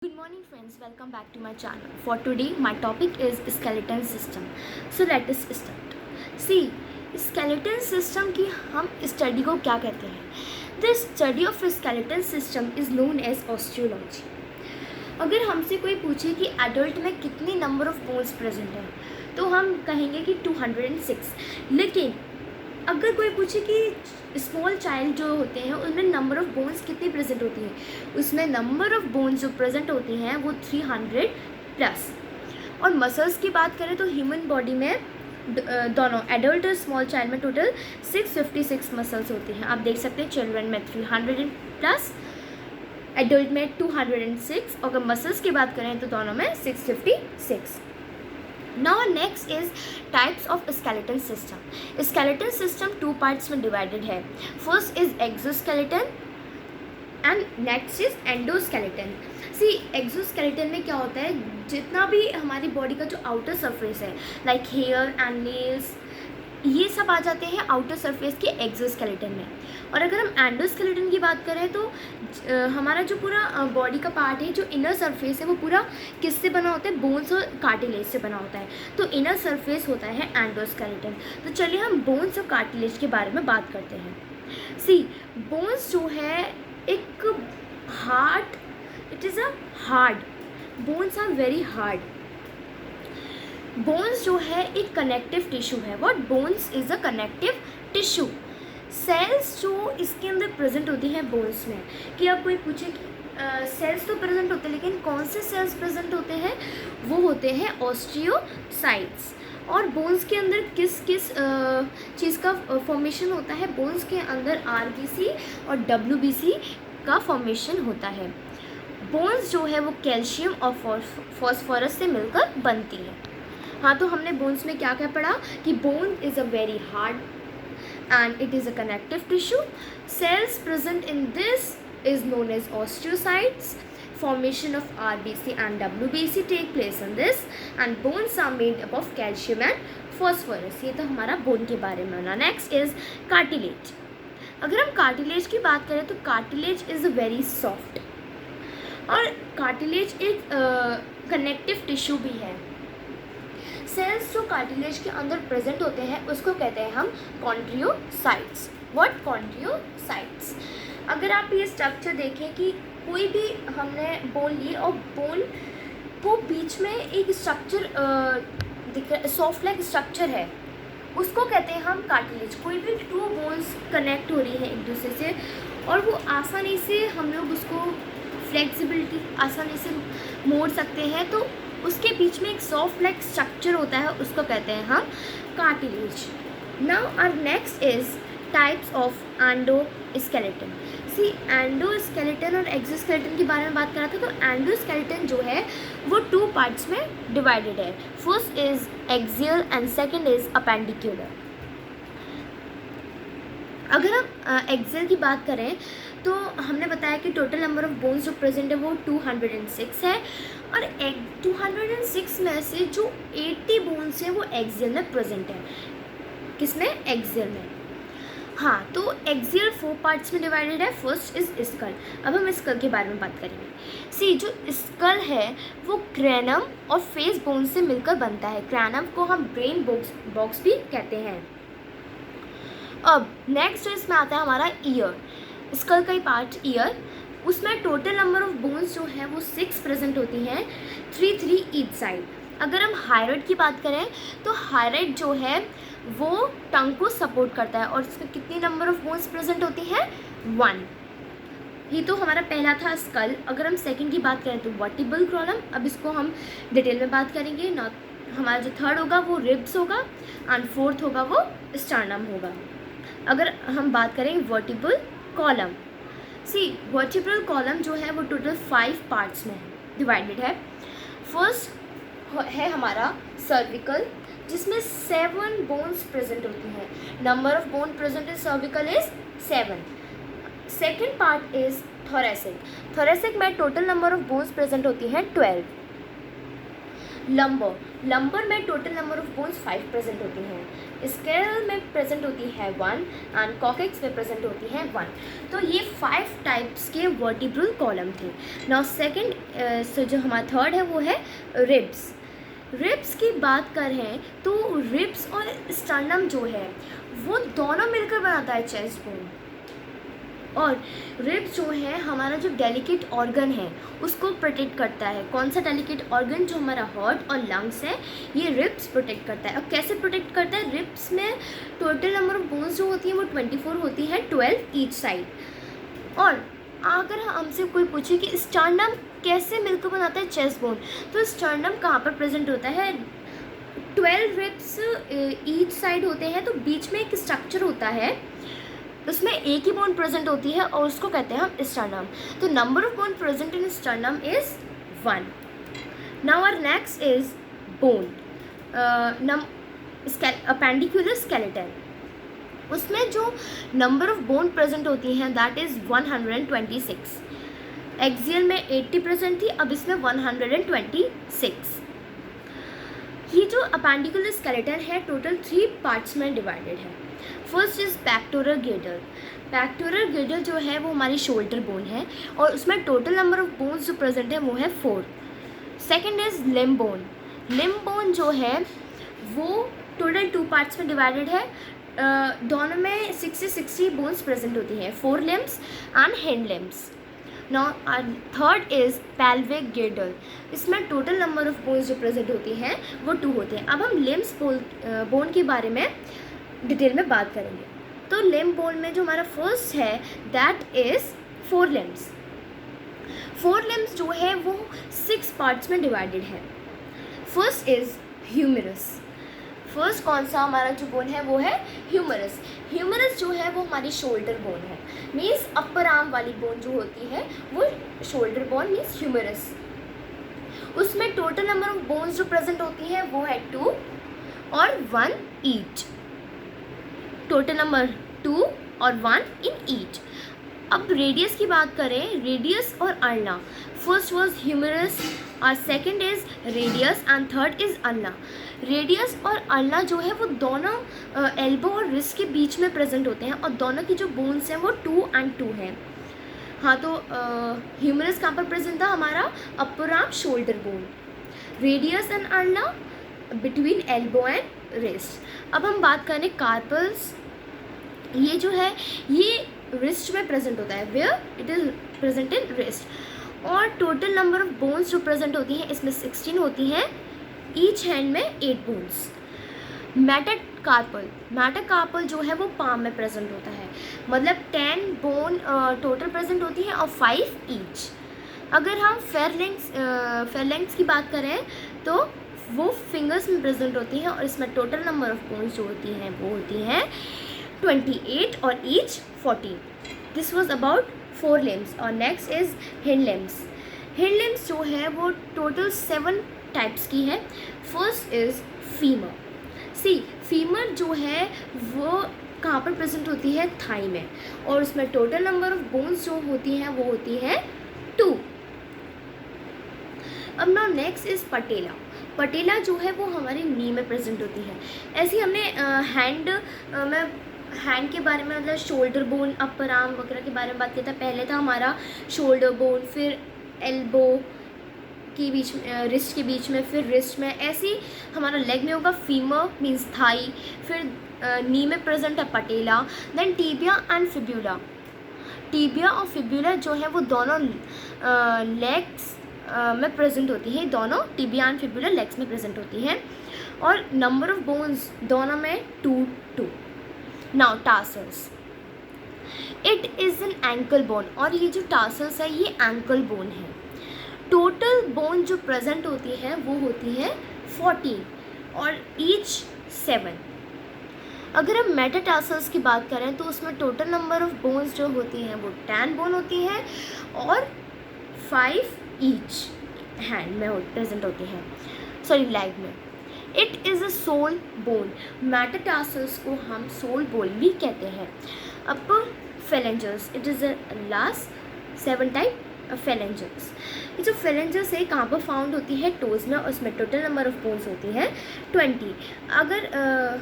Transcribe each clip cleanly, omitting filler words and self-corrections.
Good morning friends, welcome back to my channel. For today my topic is skeleton system. So let us start. See, skeleton system की हम study को क्या कहते हैं? The study of skeleton system is known as osteology. अगर हमसे कोई पूछे कि एडल्ट में कितनी नंबर ऑफ बोन्स प्रेजेंट है तो हम कहेंगे कि 206. लेकिन अगर कोई पूछे कि स्मॉल चाइल्ड जो होते हैं उनमें नंबर ऑफ़ बोन्स कितनी प्रेजेंट होती हैं, उसमें नंबर ऑफ़ बोन्स जो प्रेजेंट होती हैं वो 300 प्लस. और मसल्स की बात करें तो ह्यूमन बॉडी में दोनों एडल्ट और स्मॉल चाइल्ड में टोटल 656 मसल्स होती हैं. आप देख सकते हैं चिल्ड्रन में 300 प्लस, एडल्ट में 206. और अगर मसल्स की बात करें तो दोनों में 656. Now next is types of skeleton system. Skeleton system two parts में divided है. First is exoskeleton and next is endoskeleton. See, exoskeleton में क्या होता है, जितना भी हमारी बॉडी का जो आउटर सरफेस है लाइक हेयर एंड नेल्स, ये सब आ जाते हैं आउटर सरफेस के एक्सोस्केलेटन में. और अगर हम एंडोस्केलेटन की बात करें तो हमारा जो पूरा बॉडी का पार्ट है, जो इनर सरफेस है, वो पूरा किससे बना होता है, बोन्स और कार्टिलेज से बना होता है. तो इनर सरफेस होता है एंडोस्केलेटन. तो चलिए हम बोन्स और कार्टिलेज के बारे में बात करते हैं. सी, बोन्स जो है एक hard, it is a hard, bones are very hard. Bones जो है एक कनेक्टिव टिश्यू है. What bones is a connective tissue. Cells जो इसके अंदर प्रेजेंट होती हैं बोन्स में, कि अब कोई पूछे कि सेल्स तो प्रेजेंट होते हैं लेकिन कौन से सेल्स प्रेजेंट होते हैं, वो होते हैं ऑस्टियोसाइट्स. और बोन्स के अंदर किस किस चीज़ का फॉर्मेशन होता है, बोन्स के अंदर आरबीसी और डब्ल्यूबीसी का फॉर्मेशन होता है. बोन्स जो है वो कैल्शियम और फॉस्फोरस से मिलकर बनती है. हाँ, तो हमने बोन्स में क्या क्या पढ़ा कि bone is a very hard and it is a connective tissue. Cells present in this is known as osteocytes. Formation of RBC and WBC take place in this and bones are made up of calcium and phosphorus. ये तो हमारा bone के बारे में ना. Next is cartilage. अगर हम cartilage की बात करें तो कार्टिलेज इज़ वेरी सॉफ्ट और कार्टिलेज एक कनेक्टिव टिश्यू भी है. सेल्स जो कार्टिलेज के अंदर प्रेजेंट होते हैं उसको कहते हैं हम कॉन्ड्रियोसाइट्स. व्हाट कॉन्ड्रियोसाइट्स. अगर आप ये स्ट्रक्चर देखें कि कोई भी हमने बोन ली और बोन को बीच में एक स्ट्रक्चर सॉफ्ट लाइक स्ट्रक्चर है, उसको कहते हैं हम कार्टिलेज. कोई भी टू बोन्स कनेक्ट हो रही है एक दूसरे से और वो आसानी से हम लोग उसको फ्लेक्सिबिलिटी आसानी से मोड़ सकते हैं, तो उसके बीच में एक सॉफ्ट लाइक स्ट्रक्चर होता है, उसको कहते हैं हम cartilage. Now our next is types of endoskeleton. See, endoskeleton और एक्सोस्केलेटन के बारे में बात कर रहा था. तो एंडोस्केलेटन जो है वो टू पार्ट्स में डिवाइडेड है. First is axial and second is appendicular. अगर हम एक्सियल की बात करें तो हमने बताया कि टोटल नंबर ऑफ़ बोन्स जो प्रेजेंट है वो 206 है और 206 में से जो 80 बोन्स हैं वो एक्सियल में प्रेजेंट है. किसमें? एक्सियल में. हाँ, तो एक्सियल 4 पार्ट्स में डिवाइडेड है. First is skull. अब हम स्कल के बारे में बात करेंगे. सी, जो स्कल है वो क्रैनम और फेस बोन से मिलकर बनता है. क्रैनम को हम ब्रेन बॉक्स भी कहते हैं. अब नेक्स्ट जो इसमें आता है हमारा ईयर. स्कल का ही पार्ट ईयर, उसमें टोटल नंबर ऑफ बोन्स जो है वो 6 प्रेजेंट होती हैं, 3 ईच साइड. अगर हम हाइराइड की बात करें तो हाइराइड जो है वो टंग को सपोर्ट करता है और इसमें कितनी नंबर ऑफ बोन्स प्रेजेंट होती हैं? 1. ये तो हमारा पहला था स्कल. अगर हम सेकंड की बात करें तो वर्टिब्रल कॉलम. अब इसको हम डिटेल में बात करेंगे. ना, हमारा जो थर्ड होगा वो रिब्स होगा एंड फोर्थ होगा वो स्टर्नम होगा. अगर हम बात करें vertebral column. See, vertebral column जो है वो टोटल 5 पार्ट्स में डिवाइडेड है. फर्स्ट है हमारा सर्विकल, जिसमें 7 बोन्स प्रेजेंट होती हैं. Number of bone present in cervical is 7. Second part is thoracic. Thoracic में total number of bones present होती हैं 12. लंबर में total number of bones 5 present होती हैं, स्केल में प्रेजेंट होती है 1 एंड कॉकेक्स में प्रेजेंट होती है 1। तो ये 5 टाइप्स के वर्टिब्रल कॉलम थे। नाउ सेकंड जो हमारा थर्ड है वो है रिब्स की बात करें तो रिब्स और स्टर्नम जो है वो दोनों मिलकर बनाता है चेस्ट बोन। और रिब्स जो है हमारा जो डेलिकेट ऑर्गन है उसको प्रोटेक्ट करता है। कौन सा डेलिकेट ऑर्गन? जो हमारा हार्ट और लंग्स है, ये रिब्स प्रोटेक्ट करता है। और कैसे प्रोटेक्ट करता है? रिब्स में टोटल नंबर ऑफ बोन्स जो होती हैं वो 24 होती है, 12 ईच साइड। और अगर हमसे कोई पूछे कि स्टर्नम कैसे मिलकर बनाता है चेस्ट बोन, तो स्टर्नम कहाँ पर प्रेजेंट होता है? 12 रिब्स ईच साइड होते हैं, तो बीच में एक स्ट्रक्चर होता है, उसमें एक ही बोन प्रेजेंट होती है और उसको कहते हैं हम स्टर्नम। तो number of bone present in sternum is 1। Now our next is bone appendicular skeleton. उसमें जो नंबर ऑफ बोन प्रेजेंट होती हैं दैट इज़ 126। एक्सियल में 80% थी, अब इसमें 126। ये जो अपेंडिकुलर स्केलेटन है टोटल 3 पार्ट्स में डिवाइडेड है। First is pectoral गिर्डल। पैक्टोरल गिर्डल जो है वो हमारी शोल्डर बोन है और उसमें टोटल नंबर ऑफ बोन्स जो प्रेजेंट है वो है 4। Second is limb bone. Limb bone जो है वो टोटल 2 पार्ट्स में डिवाइडेड है। दोनों में 60 बोन्स प्रेजेंट होती हैं, 4 limbs and hand limbs. Now third is pelvic गिर्डल। इसमें टोटल नंबर ऑफ बोन्स जो प्रेजेंट होती हैं वो 2 होते हैं। अब हम लिम्ब्स बोन के बारे में डिटेल में बात करेंगे। तो लिम्ब बोन में जो हमारा फर्स्ट है दैट इज 4 लिम्ब्स। 4 लिम्ब्स जो है वो 6 पार्ट्स में डिवाइडेड है। First is humerus. फर्स्ट कौन सा हमारा जो बोन है वो है ह्यूमरस। ह्यूमरस जो है वो हमारी शोल्डर बोन है, मीन्स अपर आर्म वाली बोन जो होती है वो शोल्डर बोन मीन्स ह्यूमरस। उसमें टोटल नंबर ऑफ बोन्स जो प्रेजेंट होती है वो है 2 और 1 ईच। टोटल नंबर 2 और 1 इन ईच। अब रेडियस की बात करें, रेडियस और अल्ना। फर्स्ट वाज ह्यूमरस और second is radius and third is ulna. Radius और अल्ना जो है वो दोनों एल्बो और रिस्ट के बीच में प्रेजेंट होते हैं और दोनों की जो बोन्स हैं वो 2 and 2 हैं। हाँ, तो ह्यूमरस कहाँ पर प्रेजेंट था? हमारा upper arm shoulder bone. Radius and ulna between elbow and wrist. अब हम बात करें कार्पल्स। ये जो है ये रिस्ट में प्रेजेंट होता है, where it is present in wrist. और टोटल नंबर ऑफ बोन्स जो प्रेजेंट होती हैं इसमें 16 होती हैं, ईच हैंड में 8 बोन्स। मेटाकार्पल जो है वो पाम में प्रेजेंट होता है, मतलब 10 बोन टोटल प्रेजेंट होती हैं और 5 ईच। अगर हम फेरलेंग्स की बात करें तो वो फिंगर्स में प्रेजेंट होती हैं और इसमें टोटल नंबर ऑफ बोन्स जो होती हैं वो होती हैं 28 और each 14। This was about 4 limbs. और next is hind limbs. Hind limbs जो है वो टोटल 7 टाइप्स की है। First is femur. फीमर जो है वो कहाँ पर प्रेजेंट होती है? थाई में, और उसमें टोटल नंबर ऑफ बोन्स जो होती हैं वो होती है 2। अब नाउ नेक्स्ट इज पटेला। पटेला जो है वो हमारी नी में प्रेजेंट होती है। ऐसे ही हमने हैंड के बारे में, मतलब शोल्डर बोन, अपर आर्म वगैरह के बारे में बात किया था। पहले था हमारा शोल्डर बोन, फिर एल्बो के बीच में, रिस्ट के बीच में, फिर रिस्ट में। ऐसे ही हमारा लेग में होगा फीमर मीन्स थाई, फिर नी में प्रेजेंट है patella, then tibia and fibula. Tibia और फिब्यूला जो है वो दोनों लेग्स में प्रेजेंट होती है। दोनों टीबिया एंड फिब्यूला लेग्स में प्रेजेंट होती हैं और नंबर ऑफ बोन्स दोनों में 2। Now tarsals. It is an ankle bone, और ये जो टार्सल्स है ये एंकल बोन है। टोटल बोन जो प्रेजेंट होती है वो होती है 14 और ईच 7। अगर हम मेटाटार्सल्स की बात करें तो उसमें टोटल नंबर ऑफ बोन्स जो होती हैं वो 10 बोन होती हैं और 5 ईच हैंड में प्रेजेंट होती हैं, सॉरी लेग में। It is a sole bone. Metatarsals को हम सोल बोन भी कहते हैं। Upper phalanges, it is a last 7 type phalanges. ये जो फेलेंजस है कहाँ पर फाउंड होती है? टोज में, और उसमें टोटल नंबर ऑफ बोन्स होती है 20। अगर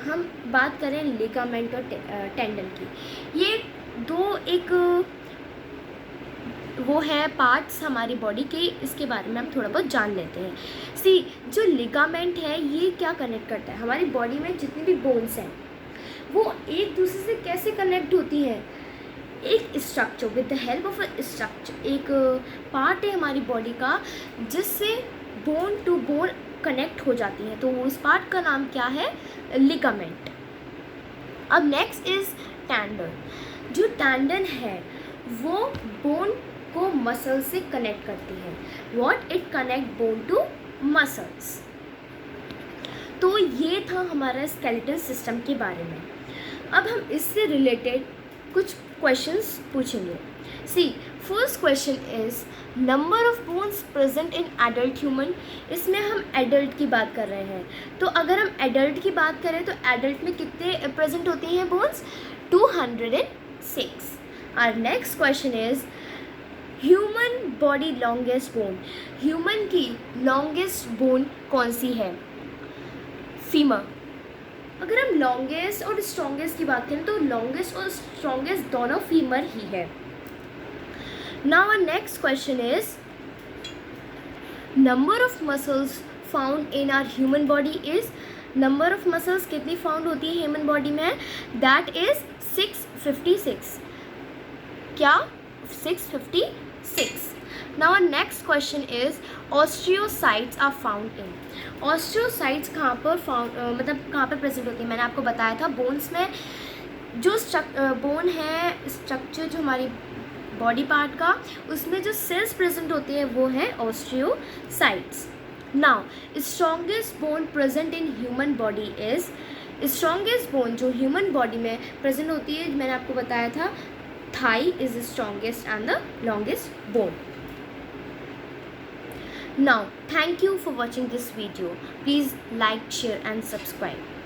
हम बात करें लिगामेंट और टेंडन की, ये दो एक वो है पार्ट्स हमारी बॉडी के, इसके बारे में हम थोड़ा बहुत जान लेते हैं। सी, जो लिगामेंट है ये क्या कनेक्ट करता है? हमारी बॉडी में जितनी भी बोन्स हैं वो एक दूसरे से कैसे कनेक्ट होती हैं? एक structure, with the help of a structure, एक पार्ट है हमारी बॉडी का जिससे बोन टू बोन कनेक्ट हो जाती है, तो उस पार्ट का नाम क्या है? लिगामेंट। अब नेक्स्ट इज टेंडन। जो टेंडन है वो बोन को मसल से कनेक्ट करती है। What? It connect bone to muscles. तो ये था हमारा स्केलेटल सिस्टम के बारे में। अब हम इससे रिलेटेड कुछ क्वेश्चंस पूछेंगे। See, first question is number of bones present in adult human. इसमें हम एडल्ट की बात कर रहे हैं, तो अगर हम एडल्ट की बात करें तो एडल्ट में कितने प्रेजेंट होती हैं बोन्स? 206। और next question is human body longest bone. Human की लॉन्गेस्ट बोन कौन सी है? फीमर। अगर हम लॉन्गेस्ट और स्ट्रॉन्गेस्ट की बात करें तो लॉन्गेस्ट और स्ट्रॉन्गेस्ट दोनों फीमर ही है। Now our next question is number of muscles found in our human body is. Number of muscles कितनी फाउंड होती है ह्यूमन बॉडी में? That is 656। क्या? 656। Now our next question is osteocytes are found in। osteocytes कहाँ पर मतलब कहाँ पर प्रेजेंट होती है? मैंने आपको बताया था बोन्स में। जो बोन है स्ट्रक्चर जो हमारी बॉडी पार्ट का, उसमें जो सेल्स प्रेजेंट होती है वो है osteocytes। Now strongest bone present in human body is. Strongest bone जो ह्यूमन बॉडी में प्रेजेंट होती है, मैंने आपको बताया था, thigh is the strongest and the longest bone. Now, thank you for watching this video. Please like, share and subscribe.